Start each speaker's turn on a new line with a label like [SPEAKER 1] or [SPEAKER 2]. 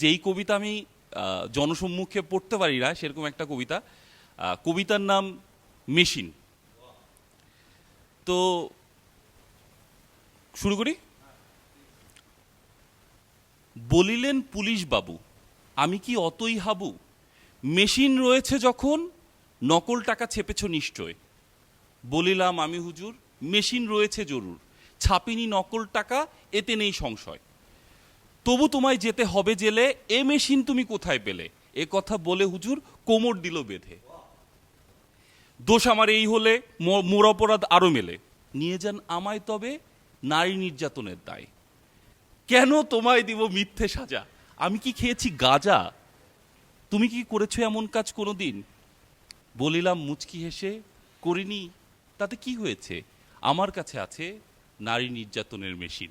[SPEAKER 1] যেই কবিতা আমি জনসম্মুখে পড়তে পারি না সেরকম একটা কবিতা। কবিতার নাম মেশিন। তো শুরু করি। বলিলেন পুলিশ বাবু, আমি কি অতই হাবু? মেশিন রয়েছে যখন নকল টাকা ছেপেছ নিশ্চয়। বলিলাম আমি হুজুর, মেশিন রয়েছে জরুর, ছাপিনি নকল টাকা, এতে নেই সংশয়। তবু তোমায় যেতে হবে জেলে, এ মেশিন তুমি কোথায় পেলে? এ কথা বলে হুজুর কোমর দিল বেঁধে। দোষ আমার এই হলে মোর অপরাধ আরো মেলে, নিয়ে যান আমায় তবে নারী নির্যাতনের দায়। কেন তোমায় দিব মিথ্যে সাজা? আমি কি খেয়েছি গাঁজা? তুমি কি করেছো এমন কাজ কোনোদিন? বলিলাম মুচকি হেসে, করিনি, তাতে কি হয়েছে? আমার কাছে আছে নারী নির্যাতনের মেশিন।